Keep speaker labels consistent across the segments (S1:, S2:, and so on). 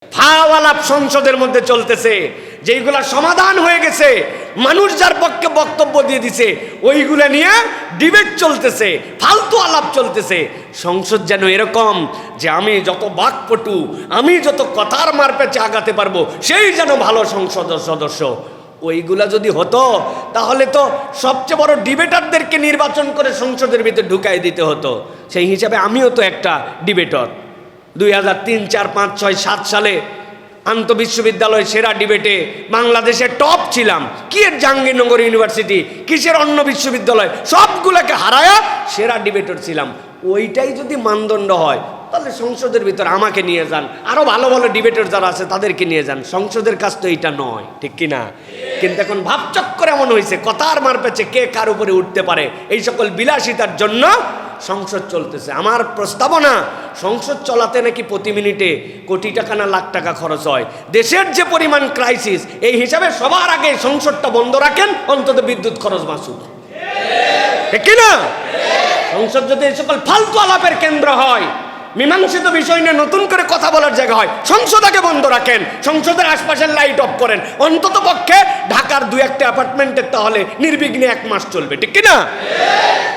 S1: ফাওয়ালাপ সংসদের মধ্যে চলতেছে, যেইগুলা সমাধান হয়ে গেছে, মানুষ যার পক্ষে বক্তব্য দিয়ে দিছে, ওইগুলা নিয়ে ডিবেট চলতেছে, ফালতু আলাপ চলতেছে। সংসদ যেন এরকম যে আমি যত বাকপটু, আমি যত কথার মারপেচে আগাতে পারবো, সেই যেন ভালো সংসদ সদস্য। ওইগুলা যদি হতো তাহলে তো সবচেয়ে বড় ডিবেটারদেরকে নির্বাচন করে সংসদের ভিতরে ঢুকাই দিতে হতো। সেই হিসাবে আমিও তো একটা ডিবেটর। 2003, 4, 5, 6, 7 সালে আন্তঃবিশ্ববিদ্যালয় সেরা ডিবেটে বাংলাদেশের টপ ছিলাম। কি এর জাহাঙ্গীরনগর ইউনিভার্সিটি, কিসের অন্য বিশ্ববিদ্যালয়, সবগুলোকে হারায়া সেরা ডিবেটর ছিলাম। ওইটাই যদি মানদণ্ড হয় তাহলে সংসদের ভিতর আমাকে নিয়ে যান, আরো ভালো ভালো ডিবেটর যারা আছে তাদেরকে নিয়ে যান। সংসদের কাজ তো এইটা নয়, ঠিক কিনা? কিন্তু এখন ভাবচক্কর এমন হয়েছে, কথার মারপেচে কে কার উপরে উঠতে পারে, এই সকল বিলাসিতার জন্য সংসদ চলতেছে। আমার প্রস্তাবনা, সংসদ চলাতে নাকি প্রতি মিনিটে কোটি টাকা না লাখ টাকা খরচ হয়। দেশের যে পরিমাণ ক্রাইসিস, এই হিসাবে সবার আগে সংসদটা বন্ধ রাখেন, অন্তত বিদ্যুৎ খরচ বাঁচুক, ঠিক কিনা? সংসদ যদি এই সকল ফালতু আলাপের কেন্দ্র হয়, মীমাংসিত বিষয় নিয়ে নতুন করে কথা বলার জায়গা হয়, সংসদ আগে বন্ধ রাখেন, সংসদের আশপাশের লাইট অফ করেন। অন্তত পক্ষে ঢাকার 2-1টা অ্যাপার্টমেন্টের তাহলে নির্বিঘ্নে 1 মাস চলবে, ঠিক কিনা?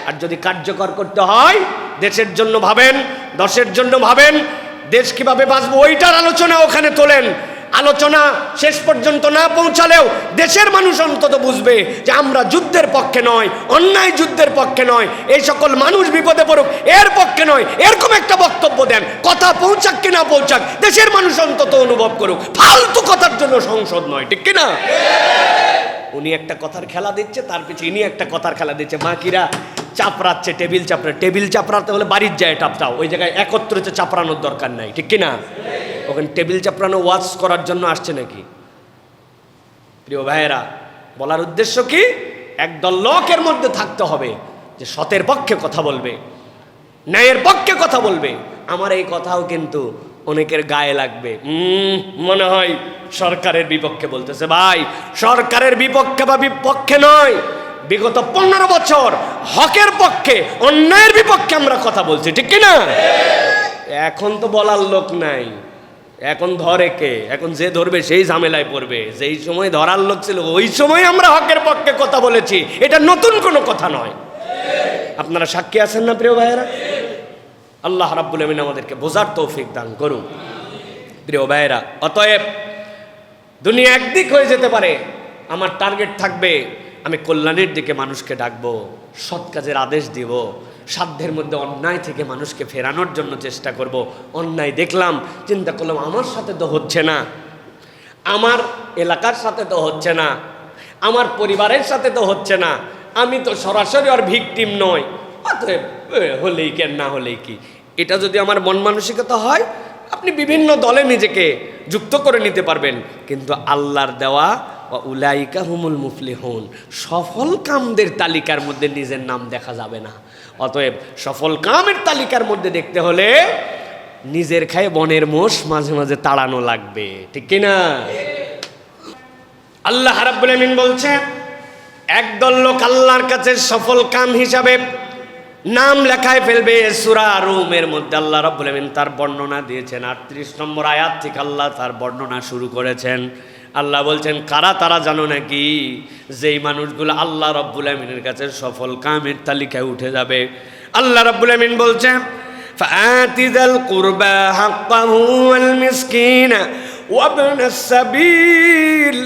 S1: আর যদি কার্যকর করতে হয়, দেশের জন্য ভাবেন, দশের জন্য ভাবেন, দেশ কিভাবে বাঁচবো ওইটার আলোচনা ওখানে তোলেন। আলোচনা শেষ পর্যন্ত না পৌঁছালেও দেশের মানুষ অন্তত বুঝবে যে আমরা যুদ্ধের পক্ষে নয়, অন্যায় যুদ্ধের পক্ষে নয়, এই সকল মানুষ বিপদে পড়ুক এর পক্ষে নয়, এরকম একটা বক্তব্য দেন। কথা পৌঁছাক কি না পৌঁছাক, দেশের মানুষ অন্তত অনুভব করুক। ফালতু কথার জন্য সংসদ নয়, ঠিক কিনা? উনি একটা কথার খেলা দিচ্ছে, তার পিছিয়ে ইনি একটা কথার খেলা দিচ্ছে, বাকিরা চাপড়াচ্ছে, টেবিল চাপড়াতে হলে বাড়ির যায় টাপটাও, ওই জায়গায় একত্রিত চাপড়ানোর দরকার নাই, ঠিক কিনা? ওখানে টেবিল চাপড়ানো ওয়াজ করার জন্য আসছে নাকি? প্রিয় ভাইয়েরা, বলার উদ্দেশ্য কি, একদল লোকের মধ্যে থাকতে হবে যে সতের পক্ষে কথা বলবে, ন্যায়ের পক্ষে কথা বলবে। আমার এই কথাও কিন্তু অনেকের গায়ে লাগবে, মনে হয় সরকারের বিপক্ষে বলতেছে। ভাই, সরকারের বিপক্ষে বা বিপক্ষে নয়, বিগত 15 বছর হকের পক্ষে, অন্যায়ের বিপক্ষে আমরা কথা বলছি, ঠিক কিনা? এখন তো বলার লোক নাই, এখন ধরে কে? এখন যে ধরবে সেই ঝামেলায় পড়বে। যেই সময় ধরার লোক ছিল ওই সময় আমরা হকের পক্ষে কথা বলেছি, এটা নতুন কোনো কথা নয়। আপনারা সাক্ষী আছেন না প্রিয় ভাইয়েরা? আল্লাহ রাব্বুল আমিন আমাদেরকে বোঝার তৌফিক দান করুন। প্রিয় ভাইয়েরা, অতএব দুনিয়া একদিক হয়ে যেতে পারে, আমার টার্গেট থাকবে আমি কল্যাণের দিকে মানুষকে ডাকবো, সৎ কাজের আদেশ দিব, সাধ্যের মধ্যে অন্যায় থেকে মানুষকে ফেরানোর জন্য চেষ্টা করব। অন্যায় দেখলাম, চিন্তা করলাম আমার সাথে তো হচ্ছে না, আমার এলাকার সাথে তো হচ্ছে না, আমার পরিবারের সাথে তো হচ্ছে না, আমি তো সরাসরি আর ভিকটিম নয়, অতএব হলেই কেন, না হলেই কি। এটা যদি আমার মন মানসিকতা হয়, আপনি বিভিন্ন দলে নিজেকে যুক্ত করে নিতে পারবেন, কিন্তু আল্লাহর দেওয়া উলাইকা হুমুল মুফলিহুন, সফল কামদের তালিকার মধ্যে নিজের নাম দেখা যাবে না। অতএব সফল কামের তালিকার মধ্যে দেখতে হলে নিজের খায়ে বনের মোষ মাঝে মাঝে তাড়ানো লাগবে, ঠিক কিনা? আল্লাহ রাব্বুল আমিন বলছে, একদল লোক আল্লাহর কাছে সফল কাম হিসাবে নাম লেখায় ফেলবে। সূরা রুমের মধ্যে আল্লাহ রাব্বুল আমিন তার বর্ণনা দিয়েছেন। 38 নম্বর আয়াত থেকে আল্লাহ তার বর্ণনা শুরু করেছেন। আল্লাহ বলছেন, কারা তারা জানো নাকি? যেই মানুষগুলো আল্লাহ রাব্বুল আমিনের কাছে সফল কামের তালিকায় উঠে যাবে। আল্লাহ রাব্বুল আমিন বলছেন, ফাআতি যাল কুরবা হাক্কাহু ওয়াল মিসকিনা ওয়াবনাস সাবিল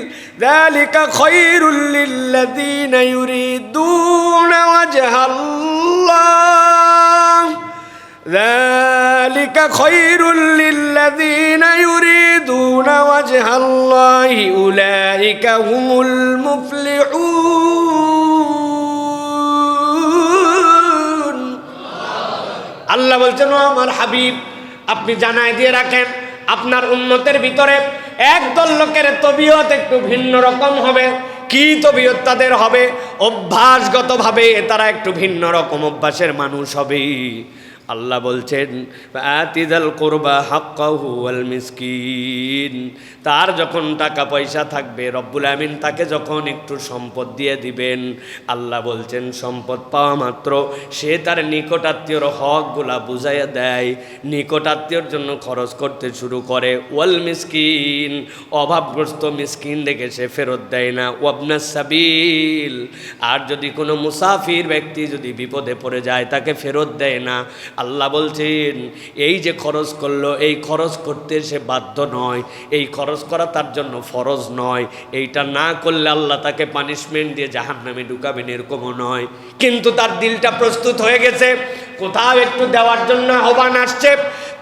S1: যালিকা খায়রুল লিল্লাযিনা ইউরিদুনা ওয়াজহাল্লাহ যালিকা খায়রুল লিল্লাযিনা ইউরিদুনা ওয়াজহাল্লাহি উলাইকা হুমুল মুফলিহুন। আল্লাহ বলছেন, ও আমার হাবিব, আপনি জানাই দিয়ে রাখেন, আপনার উম্মতের ভিতরে একদল লোকের তবিয়ত একটু ভিন্ন রকম হবে। কি তবিয়ত তাদের হবে? অভ্যাসগতভাবে তারা একটু ভিন্ন রকম অভ্যাসের মানুষ হবে। আল্লাহ বলছেন আতিদাল কুরবা হাক্কাহু ওয়াল মিসকিন, তার যখন টাকা পয়সা থাকবে রব্বুল আমিন তাকে যখন একটু সম্পদ দিয়ে দিবেন, আল্লাহ বলছেন সম্পদ পাওয়া মাত্র সে তার নিকটাত্মীয়র হকগুলা বুঝাইয়া দেয়, নিকটাত্মীয়র জন্য খরচ করতে শুরু করে। ওয়াল মিসকিন, অভাবগ্রস্ত মিসকিন দেখে সে ফেরত দেয় না। ওয়াবনাস সাবিল, আর যদি কোনো মুসাফির ব্যক্তি যদি বিপদে পড়ে যায় তাকে ফেরত দেয় না। আল্লাহ বলছেন এই যে খরচ করলো, এই খরচ করতে সে বাধ্য নয়, এই খরচ করা তার জন্য ফরজ নয়, এইটা না করলে আল্লাহ তাকে পানিশমেন্ট দিয়ে জাহান্নামে ঢুকাবেন এরকমও নয়। কিন্তু তার দিলটা প্রস্তুত হয়ে গেছে, কোথাও একটু দেওয়ার জন্য আহ্বান আসছে,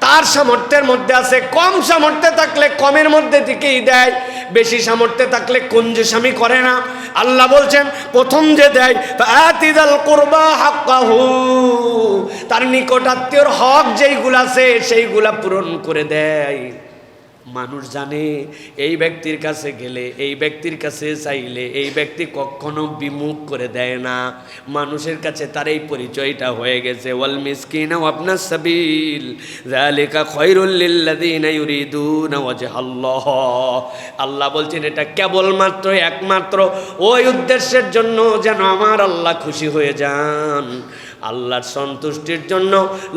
S1: তার সামর্থ্যের মধ্যে আছে, কম সামর্থ্যে থাকলে কমের মধ্যে থেকেই দেয়, বেশি সামর্থ্যে থাকলে কঞ্জুসামি করে না। আল্লাহ বলছেন প্রথম যে দেয় আতিদাল কুরবা হাক্কাহু, তার নিকটাত্মীয়র হক যেইগুলা আছে সেইগুলা পূরণ করে দেয়। মানুষ জানে এই ব্যক্তির কাছে গেলে, এই ব্যক্তির কাছে চাইলে এই ব্যক্তি কখনো বিমুখ করে দেয় না, মানুষের কাছে তার এই পরিচয়টা হয়ে গেছে। ওয়াল মিসকিনা ওয়াবনাস সাবিল যালিকা খায়রুল লিল্লাযিনা ইউরিদুনা ওয়াজহাল্লাহ। আল্লাহ বলছেন এটা কেবলমাত্র একমাত্র ওই উদ্দেশ্যের জন্য যেন আমার আল্লাহ খুশি হয়ে যান, আল্লাহর সন্তুষ্টির জন্য,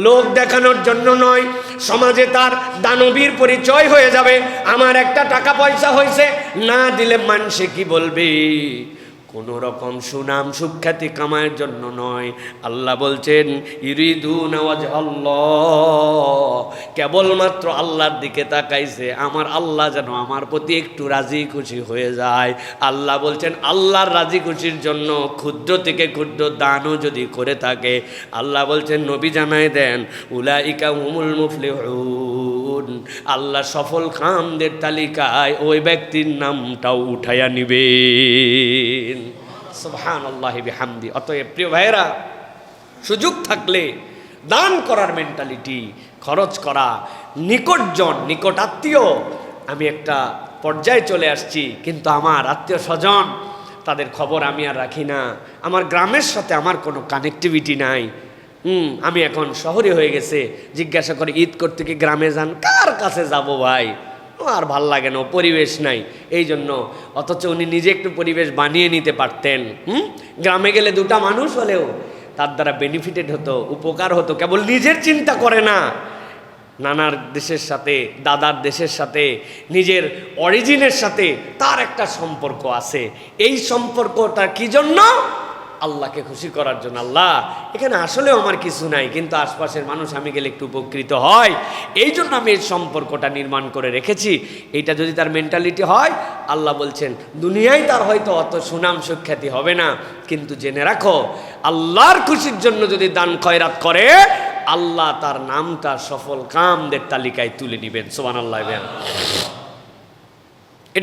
S1: লোক দেখানোর জন্য নয়। সমাজে তার দানবীর পরিচয় হয়ে যাবে, আমার একটা টাকা পয়সা হয়েছে, না দিলে মানুষে কি বলবে, কোনো রকম সুনাম সুখ্যাতি কামায়ের জন্য নয়। আল্লাহ বলছেন ইউরিদুনা ওয়াজহাল্লাহ, কেবলমাত্র আল্লাহর দিকে তাকাইছে, আমার আল্লাহ যেন আমার প্রতি একটু রাজি খুশি হয়ে যায়। আল্লাহ বলছেন আল্লাহর রাজি খুশির জন্য ক্ষুদ্র থেকে ক্ষুদ্র দানও যদি করে থাকে, আল্লাহ বলছেন নবী জানায় দেন উলাইকা হুমুল মুফলিহুন, আল্লাহ সফল কামদের তালিকায় ওই ব্যক্তির নামটাও উঠাইয়া নিবেন। সুবহানাল্লাহি বিহামদি। অতএব প্রিয় ভাইয়েরা, সুযোগ থাকলে দান করার মেন্টালিটি, খরচ করা, নিকটজন নিকট আত্মীয়, আমি একটা পর্যায়ে চলে আসছি কিন্তু আমার আত্মীয় স্বজন তাদের খবর আমি আর রাখি না, আমার গ্রামের সাথে আমার কোনো কানেক্টিভিটি নাই, আমি এখন শহরে হয়ে গেছে, জিজ্ঞাসা করে ঈদ করতে কি গ্রামে যান, কার কাছে যাব ভাই, আর ভাল লাগে না, পরিবেশ নাই, এই জন্য। অথচ উনি নিজে একটু পরিবেশ বানিয়ে নিতে পারতেন। গ্রামে গেলে দুটা মানুষ হলেও তার দ্বারা বেনিফিটেড হতো, উপকার হতো। কেবল নিজের চিন্তা করে না, নানার দেশের সাথে, দাদার দেশের সাথে, নিজের অরিজিনের সাথে তার একটা সম্পর্ক আছে। এই সম্পর্কটা কি জন্য? আল্লাহকে খুশি করার জন্য। আল্লাহ এখানে আসলেও আমার কিছু নাই, কিন্তু আশপাশের মানুষ আমি গেলে একটু উপকৃত হয়, এই জন্য আমি এই সম্পর্কটা নির্মাণ করে রেখেছি। এইটা যদি তার মেন্টালিটি হয়, আল্লাহ বলছেন দুনিয়ায় তার হয়তো অত সুনাম সুখ্যাতি হবে না, কিন্তু জেনে রাখো আল্লাহর খুশির জন্য যদি দান খয়রাত করে, আল্লাহ তার নামটা সফল কামদের তালিকায় তুলে নেবেন। সুবহানাল্লাহ।